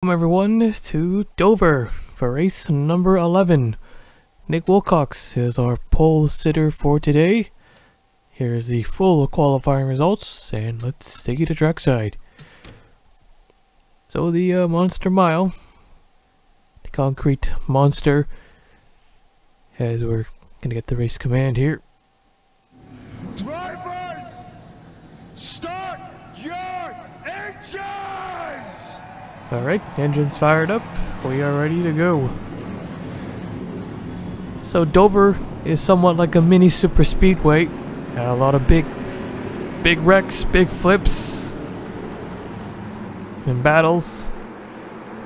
Welcome everyone to Dover for race number 11. Nick Wilcox is our pole sitter for today. Here's the full qualifying results, and let's take you to trackside. So the Monster Mile, the concrete monster, as we're gonna get the race command here. Drivers, start your engines! Alright, engines fired up. We are ready to go. So Dover is somewhat like a mini super speedway. Got a lot of big wrecks, big flips, and battles.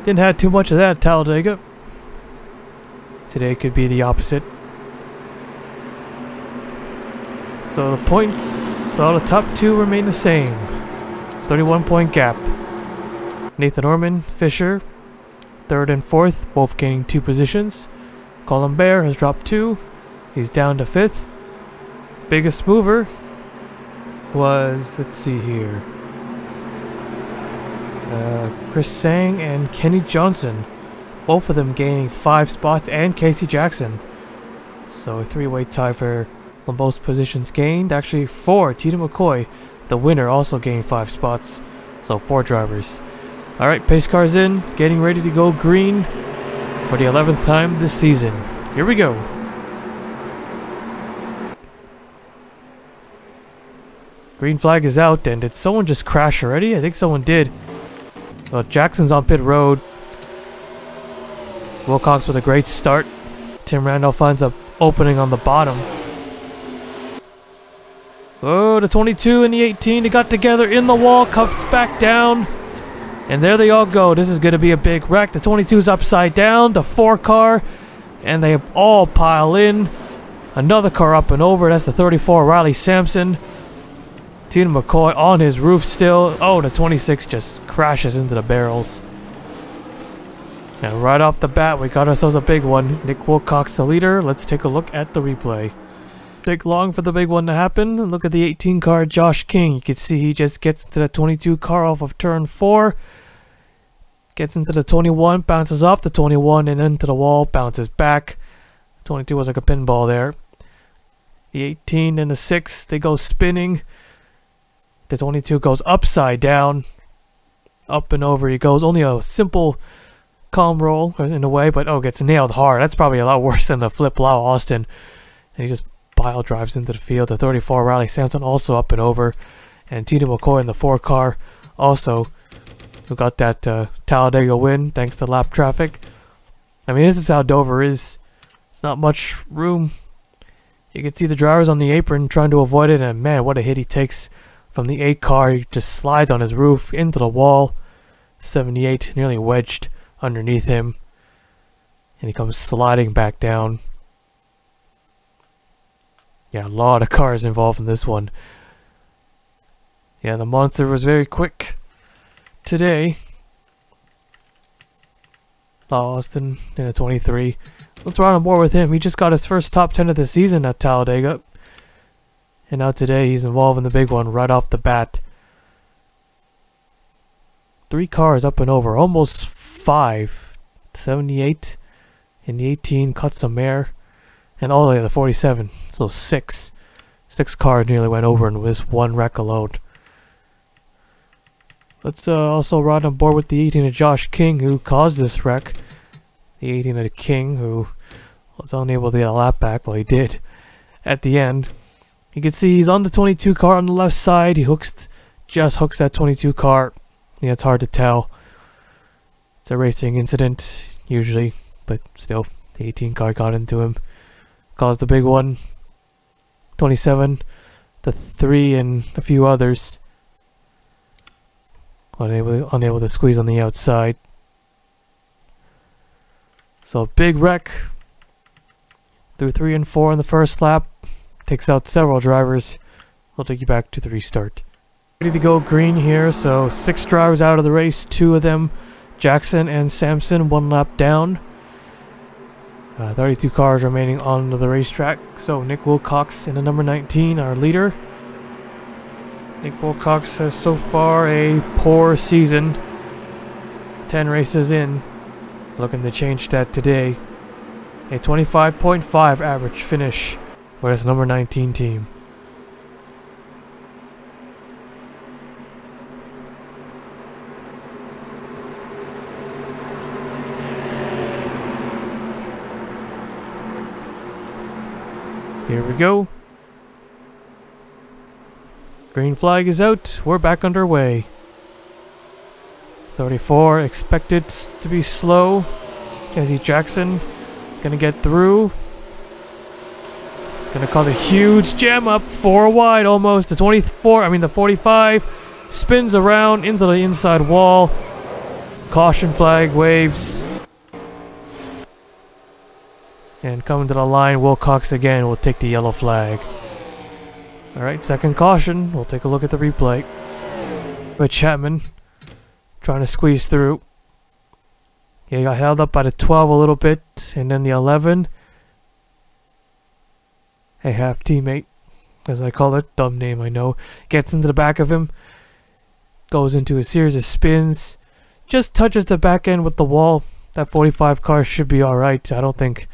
Didn't have too much of that at Talladega. Today could be the opposite. So the points, well, the top two remain the same. 31-point gap. Nathan Orman, Fisher, third and fourth, both gaining 2 positions. Colambert has dropped 2. He's down to 5th. Biggest mover was, let's see here, Chris Sang and Kenny Johnson. Both of them gaining 5 spots, and Casey Jackson. So a 3-way tie for the most positions gained. Actually 4. Tita McCoy, the winner, also gained 5 spots. So 4 drivers. Alright, pace car's in, getting ready to go green for the 11th time this season. Here we go. Green flag is out, and did someone just crash already? I think someone did. Well, Jackson's on pit road. Wilcox with a great start. Tim Randall finds a opening on the bottom. Oh, the 22 and the 18, they got together in the wall, comes back down. And there they all go. This is going to be a big wreck. The 22's upside down, the 4 car, and they all pile in. Another car up and over. That's the 34, Riley Sampson. Tina McCoy on his roof still. Oh, the 26 just crashes into the barrels. And right off the bat, we got ourselves a big one. Nick Wilcox the leader. Let's take a look at the replay. Take long for the big one to happen. Look at the 18 car, Josh King. You can see he just gets into the 22 car off of turn 4. Gets into the 21, bounces off the 21 and into the wall, bounces back. 22 was like a pinball there. The 18 and the 6, they go spinning. The 22 goes upside down. Up and over he goes. Only a simple calm roll in a way, but oh, gets nailed hard. That's probably a lot worse than the flip Lau Austin. And he just pile drives into the field. The 34 Riley Sampson also up and over. And Tina McCoy in the 4 car also, who got that Talladega win thanks to lap traffic. I mean, this is how Dover is. It's not much room. You can see the drivers on the apron trying to avoid it, and man, what a hit he takes from the 8 car. He just slides on his roof into the wall. 78 nearly wedged underneath him, and he comes sliding back down. Yeah, a lot of cars involved in this one. Yeah, the monster was very quick today. Austin in a 23. Let's ride on board with him. He just got his first top 10 of the season at Talladega. And now today he's involved in the big one right off the bat. 3 cars up and over. Almost 5. 78. And the 18 cut some air. And all the way to the 47. So 6. 6 cars nearly went over in this one wreck alone. Let's also ride on board with the 18 of Josh King, who caused this wreck. The 18 of King, who was unable to get a lap back. Well, he did at the end. You can see he's on the 22 car on the left side. He just hooks that 22 car. Yeah, it's hard to tell. It's a racing incident, usually. But still, the 18 car got into him. Caused the big one. 27, the 3, and a few others. Unable to squeeze on the outside. So big wreck. Through 3 and 4 in the first lap. Takes out several drivers. We'll take you back to the restart. Ready to go green here. So 6 drivers out of the race. 2 of them, Jackson and Sampson, 1 lap down. 32 cars remaining on the racetrack. So Nick Wilcox in the number 19, our leader. Nick Wilcox has so far a poor season. 10 races in. Looking to change that today. A 25.5 average finish for this number 19 team. Here we go. Green flag is out. We're back underway. 34 expected to be slow. Casey Jackson gonna get through. Gonna cause a huge jam up. 4 wide almost. The 45 spins around into the inside wall. Caution flag waves. And coming to the line, Wilcox again will take the yellow flag. Alright, second caution. We'll take a look at the replay. But Chapman trying to squeeze through. Yeah, he got held up by the 12 a little bit, and then the 11. A half teammate, as I call it, dumb name I know, gets into the back of him, goes into a series of spins, just touches the back end with the wall. That 45 car should be alright. I don't think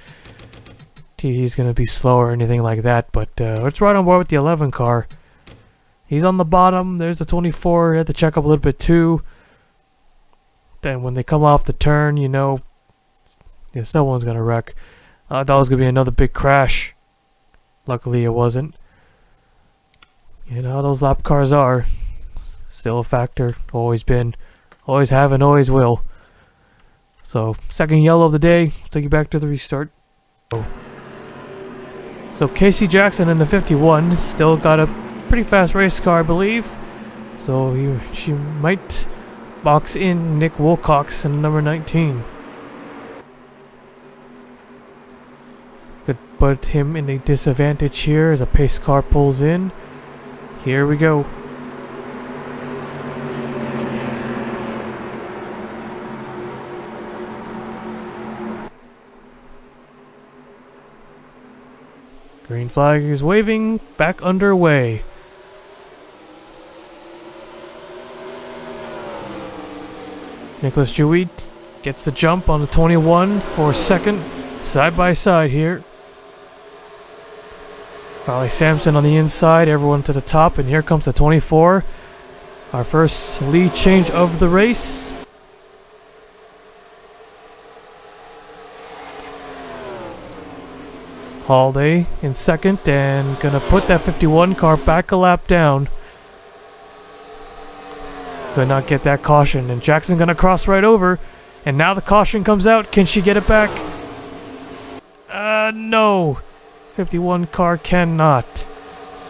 TD's gonna be slow or anything like that, but let's ride on board with the 11 car. He's on the bottom. There's the 24. He had to check up a little bit too. Then when they come off the turn, you know, yeah, someone's gonna wreck. That was gonna be another big crash. Luckily it wasn't. You know how those lap cars are. Still a factor. Always been. Always have and always will. So, second yellow of the day. We'll take you back to the restart. So Casey Jackson in the 51 still got a pretty fast race car, I believe. So she might box in Nick Wilcox in number 19. Could put him in a disadvantage here as a pace car pulls in. Here we go. Green flag is waving, back underway. Nicholas Jewett gets the jump on the 21 for second, side by side here. Riley Sampson on the inside, everyone to the top, and here comes the 24. Our first lead change of the race. Holiday in second, and gonna put that 51 car back a lap down. Could not get that caution, and Jackson gonna cross right over, and now the caution comes out. Can she get it back? No. 51 car cannot.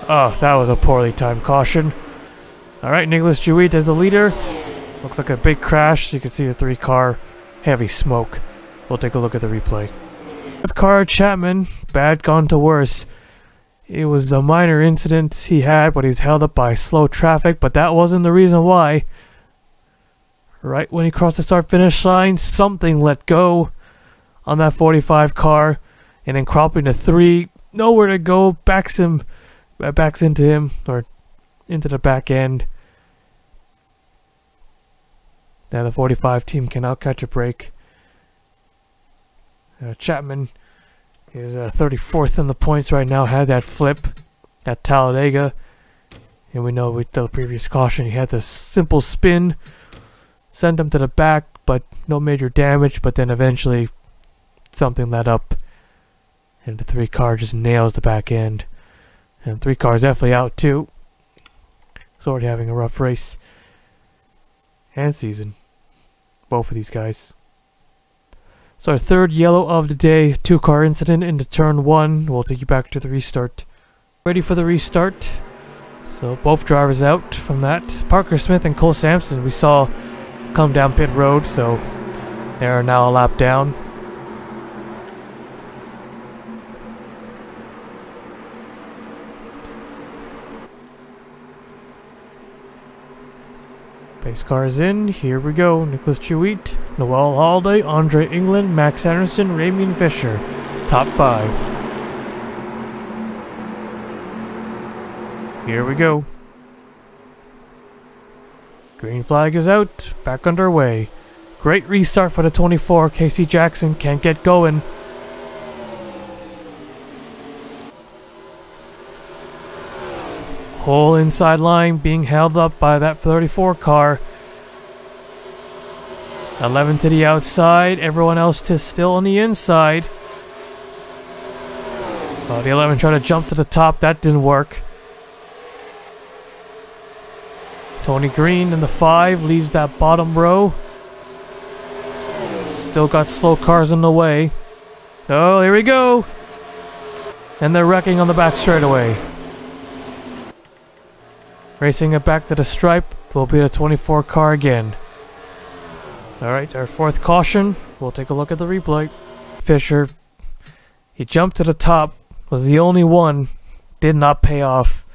Oh, that was a poorly timed caution. Alright, Nicholas Jewett as the leader. Looks like a big crash. You can see the 3 car, heavy smoke. We'll take a look at the replay. 5 car Chapman, bad gone to worse. It was a minor incident he had, but he's held up by slow traffic, but that wasn't the reason why. Right when he crossed the start-finish line, something let go on that 45 car, and then cropping to 3, nowhere to go, backs into him, or into the back end. Now the 45 team cannot catch a break. Chapman is 34th in the points right now, had that flip at Talladega. And we know with the previous caution, he had this simple spin, sent him to the back, but no major damage. But then eventually, something let up, and the 3 car just nails the back end. And 3 cars definitely out too. He's already having a rough race and season, both of these guys. So our third yellow of the day, 2 car incident into turn 1. We'll take you back to the restart. Ready for the restart. So both drivers out from that. Parker Smith and Cole Sampson we saw come down pit road, so they are now a lap down. Pace car is in. Here we go. Nicholas Jewett, Noel Holiday, Andre England, Max Anderson, Ramian Fisher. Top 5. Here we go. Green flag is out. Back underway. Great restart for the 24. Casey Jackson can't get going. Whole inside line being held up by that 34 car. 11 to the outside. Everyone else still on the inside. The 11 tried to jump to the top. That didn't work. Tony Green in the 5 leads that bottom row. Still got slow cars in the way. Oh, here we go. And they're wrecking on the back straightaway. Racing it back to the stripe will be the 24 car again. Alright, our 4th caution. We'll take a look at the replay. Fisher, he jumped to the top, was the only one, did not pay off.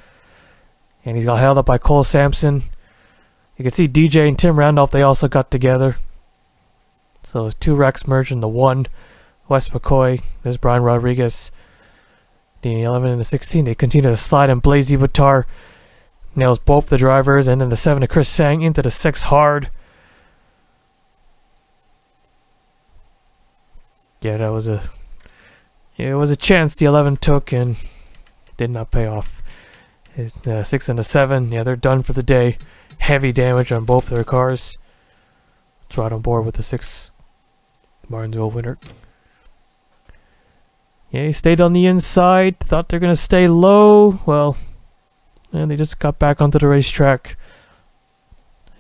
And he got held up by Cole Sampson. You can see DJ and Tim Randolph, they also got together. So 2 wrecks merged into 1. Wes McCoy, there's Brian Rodriguez. The 11 and the 16, they continue to slide, and Blazy Batar nails both the drivers, and then the 7 to Chris Sang into the 6 hard. Yeah, that was a chance the 11 took and did not pay off. The 6 and the 7, yeah, they're done for the day. Heavy damage on both their cars. It's right on board with the 6 Martinsville winner. Yeah, he stayed on the inside. Thought they're gonna stay low. Well, and they just got back onto the racetrack.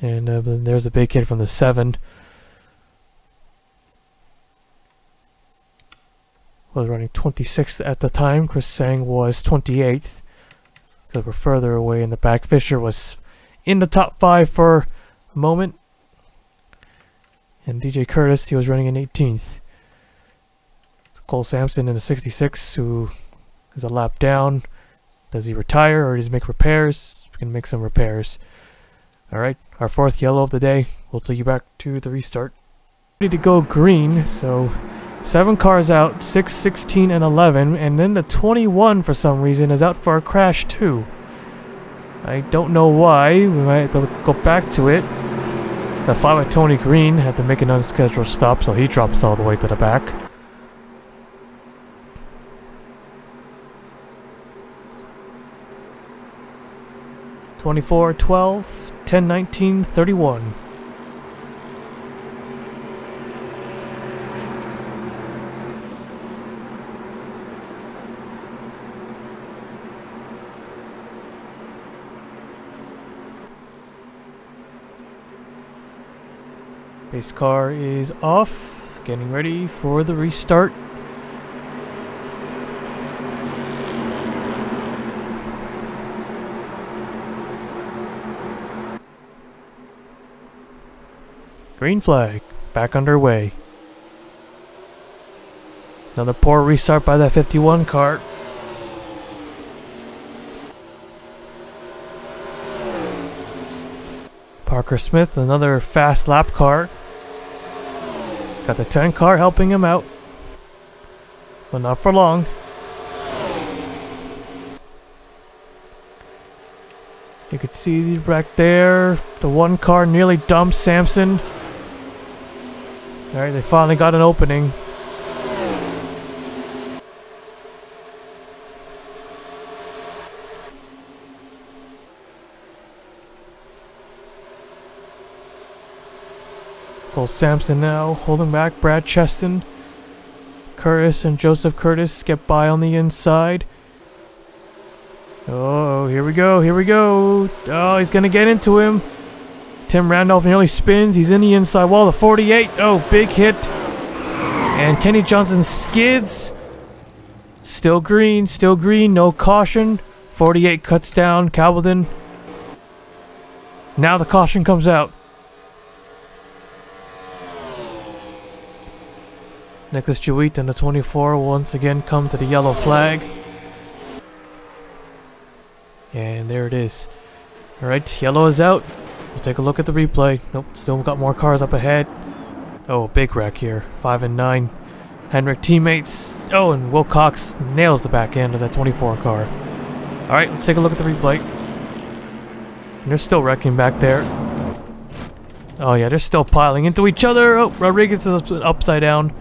And there's a big hit from the 7. Was running 26th at the time. Chris Sang was 28th. Because we're further away in the back. Fisher was in the top 5 for a moment. And DJ Curtis, he was running in 18th. Cole Sampson in the 66, who is a lap down. Does he retire or does he make repairs? We can make some repairs. Alright, our 4th yellow of the day. We'll take you back to the restart. Ready to go green, so 7 cars out, 6, 16, and 11, and then the 21 for some reason is out for a crash too. I don't know why. We might have to go back to it. The 5 with Tony Green had to make an unscheduled stop, so he drops all the way to the back. (24, 12, 10, 19, 31). Base car is off, getting ready for the restart. Green flag, back underway. Another poor restart by that 51 car. Parker Smith, another fast lap car. Got the 10 car helping him out. But not for long. You could see the wreck there. The 1 car nearly dumped Sampson. Alright, they finally got an opening. Cole Sampson now holding back Brad Cheston. Curtis and Joseph Curtis get by on the inside. Oh, here we go, here we go. Oh, he's gonna get into him. Tim Randolph nearly spins. He's in the inside wall. The 48. Oh, big hit. And Kenny Johnson skids. Still green, no caution. 48 cuts down Calvin. Now the caution comes out. Nicholas Jewett and the 24 will once again come to the yellow flag. And there it is. Alright, yellow is out. We'll take a look at the replay. Nope, still got more cars up ahead. Oh, big wreck here. 5 and 9. Henrik teammates. Oh, and Will Cox nails the back end of that 24 car. Alright, let's take a look at the replay. And they're still wrecking back there. Oh yeah, they're still piling into each other. Oh, Rodriguez is upside down.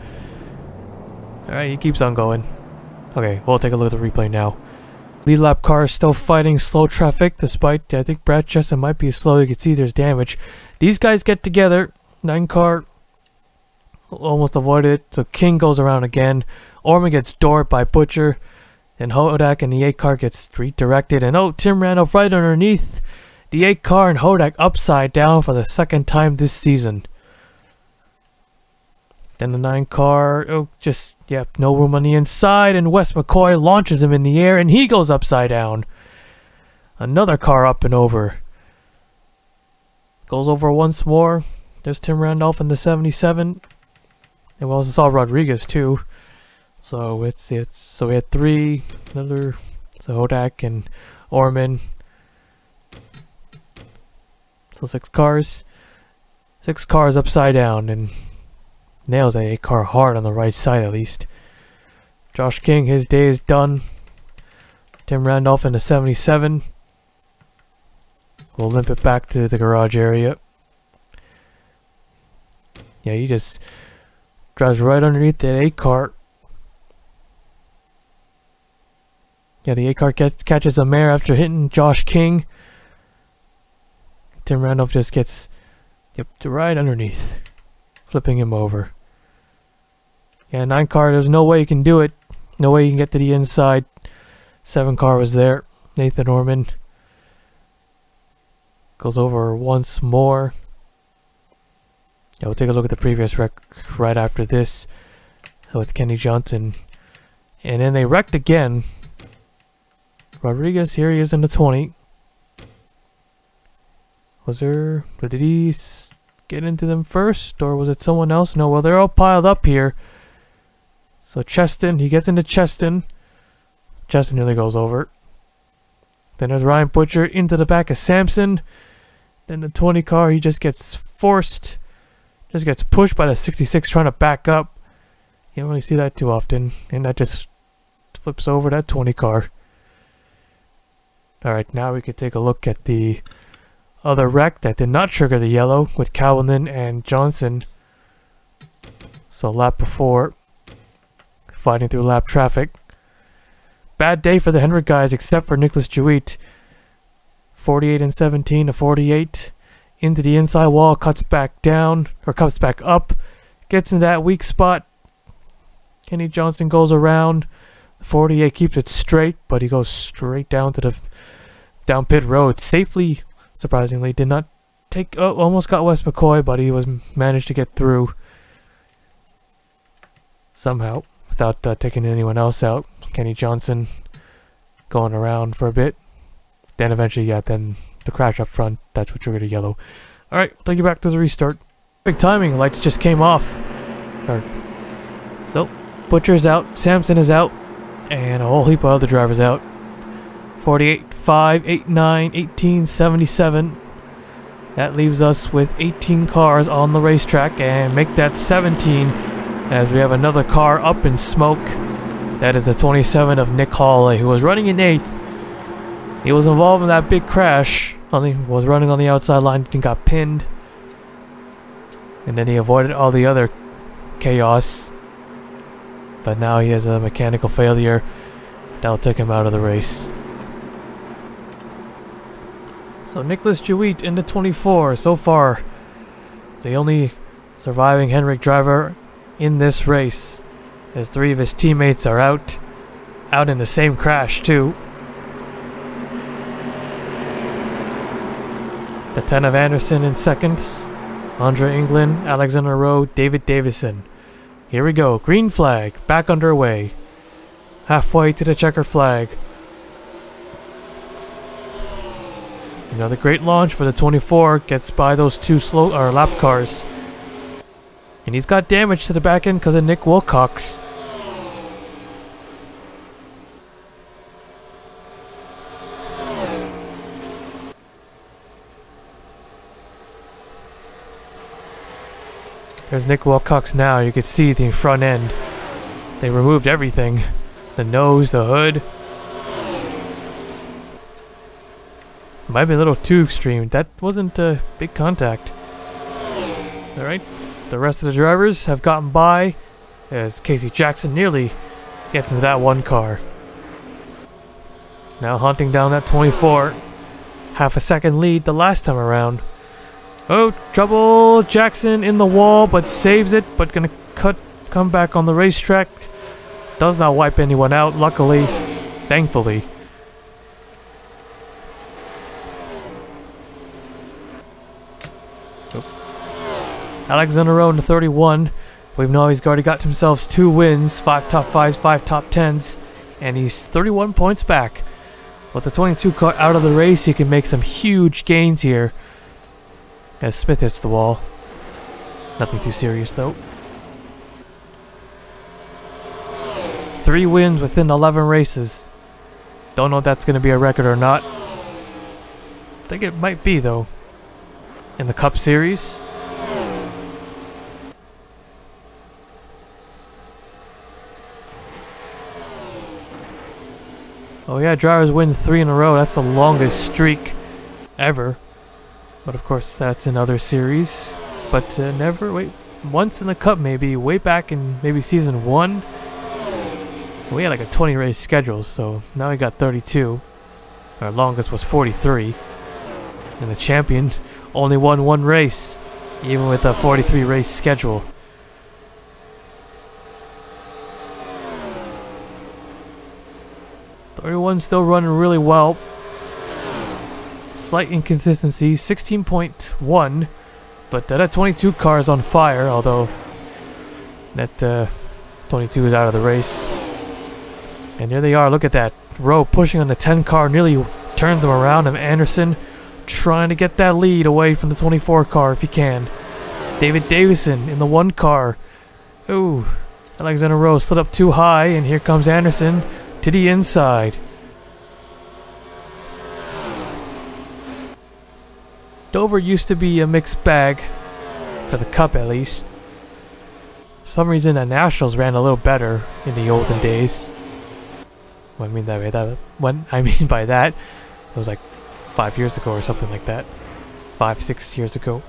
Alright, he keeps on going. Okay, we'll take a look at the replay now. Lead lap car is still fighting slow traffic, despite, I think Brad Cheston might be slow. You can see there's damage. These guys get together. 9 car almost avoided it, so King goes around again. Orman gets doored by Butcher. Then Hodak and the 8 car gets redirected. And oh, Tim Randolph right underneath the 8 car and Hodak upside down for the 2nd time this season. Then the 9 car, oh, just, yep, no room on the inside, and Wes McCoy launches him in the air, and he goes upside down. Another car up and over. Goes over once more. There's Tim Randolph in the 77. And we also saw Rodriguez, too. So so we had 3, another, so Hodak and Orman. So 6 cars. 6 cars upside down, and nails that 8 car hard on the right side at least. Josh King, his day is done. Tim Randolph in the 77. We'll limp it back to the garage area. Yeah, he just drives right underneath that 8 car. Yeah, the 8 car catches a mare after hitting Josh King. Tim Randolph just gets right underneath, flipping him over. Yeah, 9 car, there's no way you can do it. No way you can get to the inside. 7 car was there. Nathan Orman goes over once more. Yeah, we'll take a look at the previous wreck right after this with Kenny Johnson. And then they wrecked again. Rodriguez, here he is in the 20. Did he get into them first, or was it someone else? No, well, they're all piled up here. So Cheston, he gets into Cheston. Cheston nearly goes over. Then there's Ryan Butcher into the back of Sampson. Then the 20 car, he just gets forced. Just gets pushed by the 66 trying to back up. You don't really see that too often. And that just flips over that 20 car. Alright, now we could take a look at the other wreck that did not trigger the yellow with Cowlin and Johnson. So lap before, fighting through lap traffic. Bad day for the Hendrick guys except for Nicholas Jewett. 48 and 17 to 48. Into the inside wall, cuts back down, or cuts back up. Gets in that weak spot. Kenny Johnson goes around. 48 keeps it straight, but he goes straight down to the down pit road. Safely, surprisingly, did not take, oh, almost got Wes McCoy, but he was managed to get through somehow without taking anyone else out. Kenny Johnson going around for a bit. Then eventually, yeah, then the crash up front, that's what triggered a yellow. Alright, we'll take you back to the restart. Big timing, lights just came off. So, Butcher's out, Sampson is out, and a whole heap of other drivers out. 48, 5, 8, 9, 18, 77. That leaves us with 18 cars on the racetrack, and make that 17 as we have another car up in smoke. That is the 27 of Nick Hawley, who was running in 8th. He was involved in that big crash. He was running on the outside line and got pinned. And then he avoided all the other chaos. But now he has a mechanical failure that'll take him out of the race. So Nicholas Jewett in the 24 so far. The only surviving Hendrick driver in this race. As 3 of his teammates are out in the same crash too. The 10 of Anderson in seconds. Andre England, Alexander Rowe, David Davison. Here we go. Green flag. Back underway. Halfway to the checkered flag. Another great launch for the 24. Gets by those 2 lap cars. And he's got damage to the back end because of Nick Wilcox. There's Nick Wilcox now. You can see the front end. They removed everything. The nose, the hood. Might be a little too extreme. That wasn't a big contact. Alright, the rest of the drivers have gotten by as Casey Jackson nearly gets into that one car. Now hunting down that 24. Half a second lead the last time around. Oh, trouble! Jackson in the wall, but saves it, but gonna come back on the racetrack. Does not wipe anyone out, luckily, thankfully. Alexander Rowe in the 31. We know he's already got himself 2 wins, 5 top 5s, 5 top 10s, and he's 31 points back. With the 22 car out of the race, he can make some huge gains here. As Smith hits the wall. Nothing too serious though. 3 wins within 11 races. Don't know if that's going to be a record or not. I think it might be though. In the Cup Series. Oh yeah, drivers win 3 in a row. That's the longest streak ever. But of course that's in other series. But once in the Cup maybe, way back in maybe season 1. We had like a 20 race schedule, so now we got 32. Our longest was 43. And the champion only won 1 race, even with a 43 race schedule. Everyone's still running really well. Slight inconsistency, 16.1, but that 22 car is on fire, although that 22 is out of the race. And here they are, look at that. Rowe pushing on the 10 car, nearly turns him around, and Anderson trying to get that lead away from the 24 car if he can. David Davison in the 1 car. Ooh, Alexander Rowe slid up too high, and here comes Anderson to the inside. Dover used to be a mixed bag, for the Cup at least. For some reason the Nationals ran a little better in the olden days. What I mean by that, it was like 5 years ago or something like that. 5-6 years ago.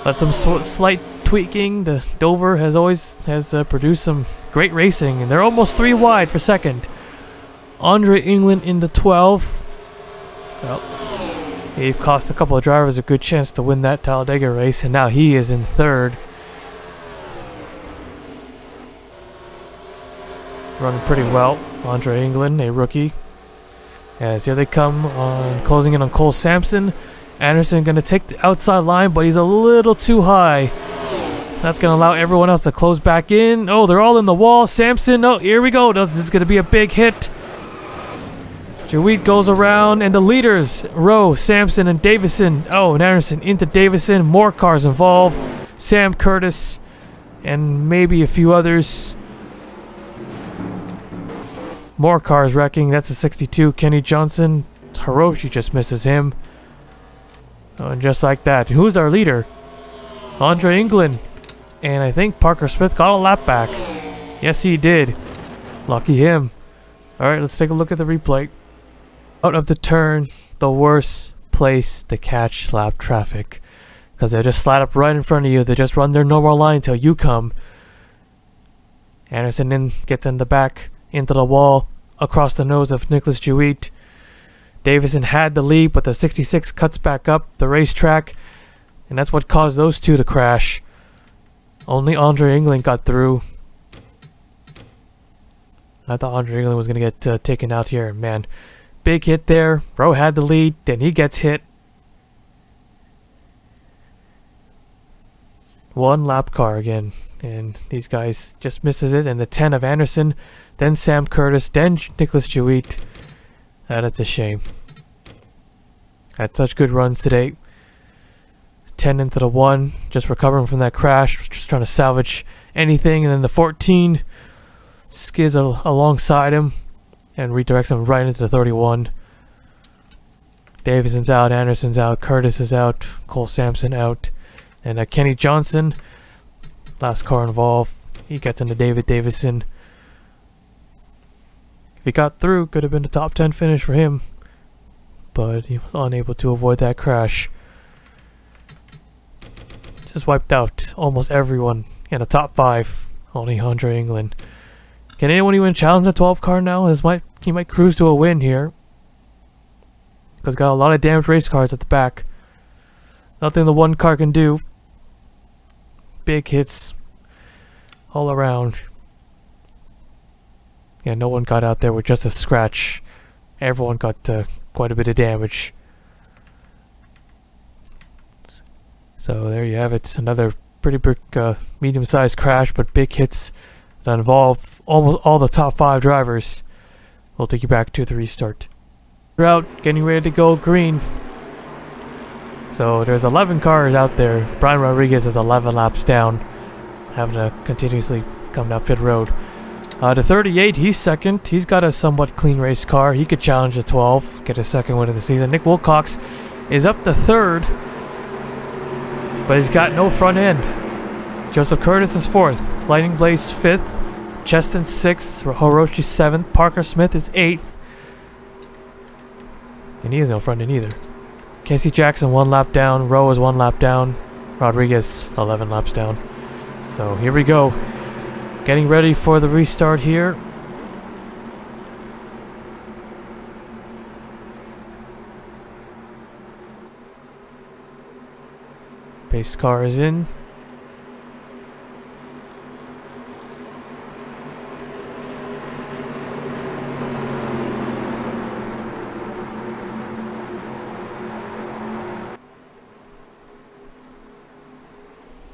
But some slight tweaking. The Dover has produced some great racing, and they're almost 3 wide for second. Andre England in the 12. Well, he cost a couple of drivers a good chance to win that Talladega race, and now he is in 3rd. Running pretty well. Andre England, a rookie. As here they come on closing in on Cole Sampson. Anderson going to take the outside line, but he's a little too high. So that's going to allow everyone else to close back in. Oh, they're all in the wall. Sampson, oh, here we go. This is going to be a big hit. Jewett goes around, and the leaders, Rowe, Sampson, and Davison. Oh, and Anderson into Davison. More cars involved. Sam Curtis, and maybe a few others. More cars wrecking. That's a 62. Kenny Johnson. Hiroshi just misses him. Oh, and just like that. Who's our leader? Andre England. And I think Parker Smith got a lap back. Yes, he did. Lucky him. Alright, let's take a look at the replay. Out of the turn, the worst place to catch lap traffic. Because they just slide up right in front of you. They just run their normal line until you come. Anderson then gets in the back, into the wall, across the nose of Nicholas Jewett. Davison had the lead, but the 66 cuts back up the racetrack. And that's what caused those two to crash. Only Andre England got through. I thought Andre England was going to get taken out here. Man, big hit there. Rowe had the lead, then he gets hit. 1 lap car again. And these guys just misses it. And the 10 of Anderson, then Sam Curtis, then Nicholas Jewett. That's a shame. Had such good runs today. 10 into the 1, just recovering from that crash, just trying to salvage anything. And then the 14 skids alongside him and redirects him right into the 31. Davison's out, Anderson's out, Curtis is out, Cole Sampson out, and Kenny Johnson, last car involved, he gets into David Davison. If he got through, could have been a top 10 finish for him, but he was unable to avoid that crash. Just wiped out almost everyone in the top 5. Only Andre England. Can anyone even challenge the 12 car now? He might cruise to a win here. Because got a lot of damaged race cars at the back. Nothing the one car can do. Big hits all around. Yeah, no one got out there with just a scratch. Everyone got quite a bit of damage. So there you have it. Another pretty big medium-sized crash, but big hits that involve almost all the top 5 drivers. We'll take you back to the restart. We're out, getting ready to go green. So there's 11 cars out there. Brian Rodriguez is 11 laps down, having to continuously come down pit road. The 38, he's second. He's got a somewhat clean race car. He could challenge the 12, get a second win of the season. Nick Wilcox is up to 3rd, but he's got no front end. Joseph Curtis is 4th. Lightning Blaze 5th. Cheston 6th. Hiroshi 7th. Parker Smith is 8th. And he has no front end either. Casey Jackson 1 lap down. Rowe is 1 lap down. Rodriguez 11 laps down. So here we go. Getting ready for the restart here. Base car is in.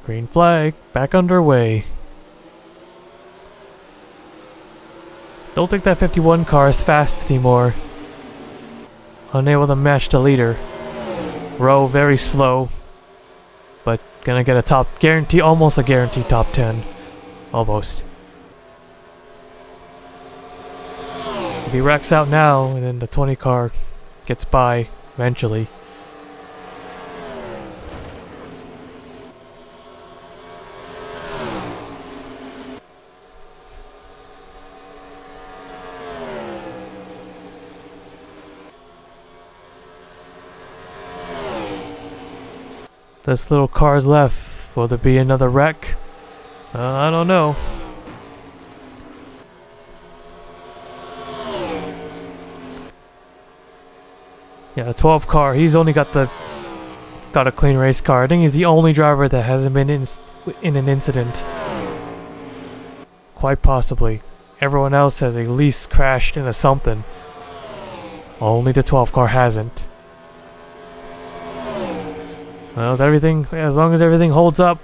Green flag, back underway. Don't think that 51 car is fast anymore. Unable to match the leader. Rowe very slow, but gonna get a top guarantee, almost a guaranteed top 10. Almost. If he wrecks out now, and then the 20 car gets by eventually. This little car's left. Will there be another wreck? I don't know. Yeah, the 12 car. He's only got a clean race car. I think he's the only driver that hasn't been in an incident. Quite possibly. Everyone else has at least crashed into something. Only the 12 car hasn't. Well, as long as everything holds up,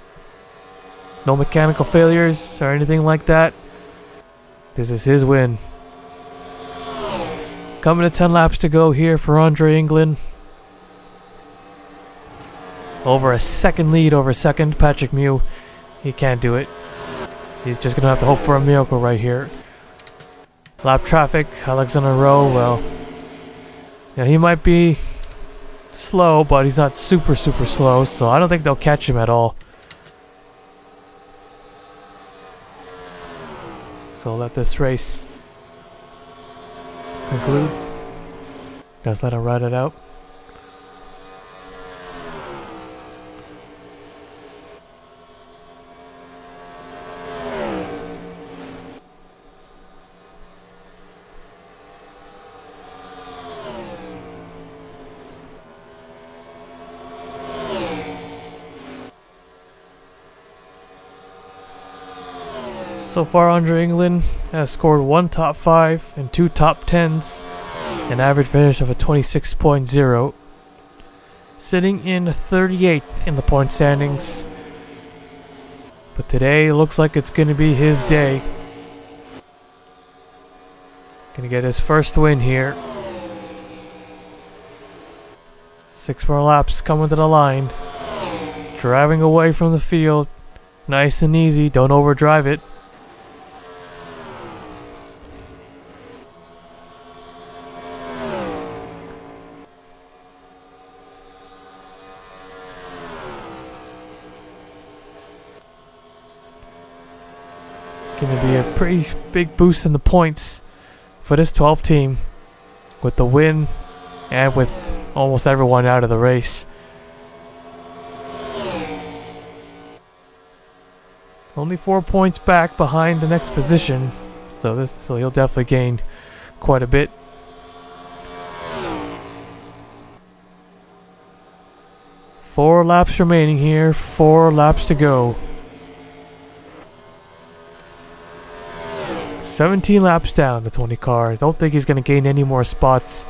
no mechanical failures or anything like that, this is his win. Coming to 10 laps to go here for Andre England. Over a second lead over second, Patrick Mew. He can't do it. He's just going to have to hope for a miracle right here. Lap traffic, Alexander Rowe, well, yeah, he might be slow, but he's not super slow, so I don't think they'll catch him at all. So let this race conclude. Just let him ride it out. So far, Andre England has scored 1 top 5 and 2 top 10s, an average finish of a 26.0, sitting in 38th in the point standings. But today it looks like it's going to be his day. Gonna get his first win here. 6 more laps coming to the line. Driving away from the field. Nice and easy, don't overdrive it. Going to be a pretty big boost in the points for this 12 team with the win and with almost everyone out of the race. Only 4 points back behind the next position. So he'll definitely gain quite a bit. Four laps remaining here, 4 laps to go. 17 laps down, the 20 car. Don't think he's going to gain any more spots.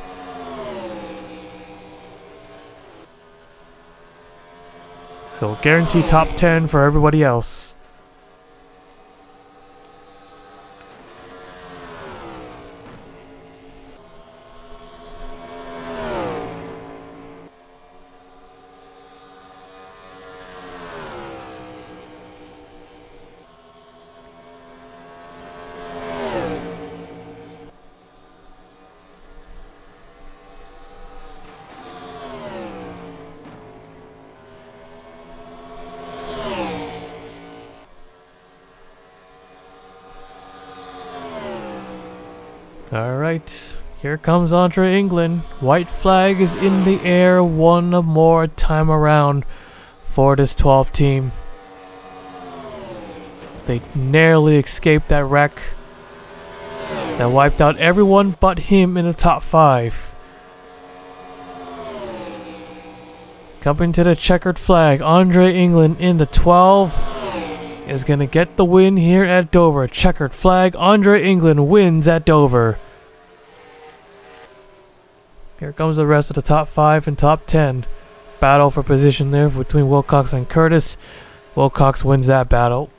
So guaranteed top 10 for everybody else. Alright, here comes Andre England. White flag is in the air one more time around for this 12 team. They narrowly escaped that wreck that wiped out everyone but him in the top 5. Coming to the checkered flag, Andre England in the 12 is going to get the win here at Dover. Checkered flag, Andre England wins at Dover. Here comes the rest of the top 5 and top 10. Battle for position there between Wilcox and Curtis. Wilcox wins that battle.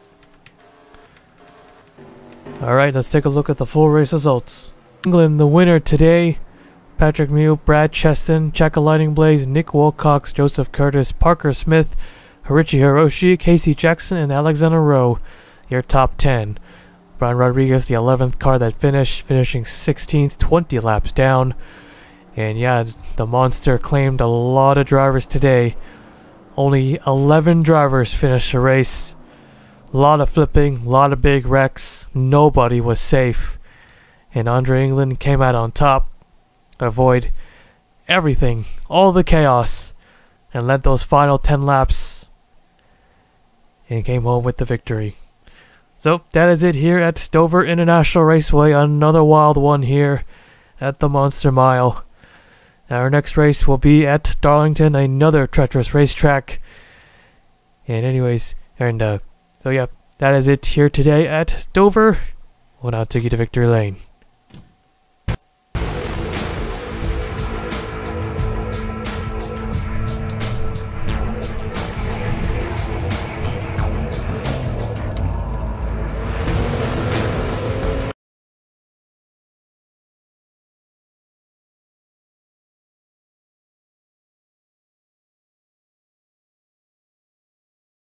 Alright, let's take a look at the full race results. England, the winner today. Patrick Mew, Brad Cheston, Chaka Lightning Blaze, Nick Wilcox, Joseph Curtis, Parker Smith, Harichi Hiroshi, Casey Jackson, and Alexander Rowe, your top 10. Brian Rodriguez, the 11th car that finished, finishing 16th, 20 laps down. And yeah, the monster claimed a lot of drivers today. Only 11 drivers finished the race. A lot of flipping, a lot of big wrecks. Nobody was safe. And Andre England came out on top, avoid everything, all the chaos, and led those final 10 laps. And came home with the victory. So that is it here at Dover International Raceway. Another wild one here at the Monster Mile. Our next race will be at Darlington, another treacherous racetrack. And anyways, so yeah, that is it here today at Dover. We'll now take you to victory lane.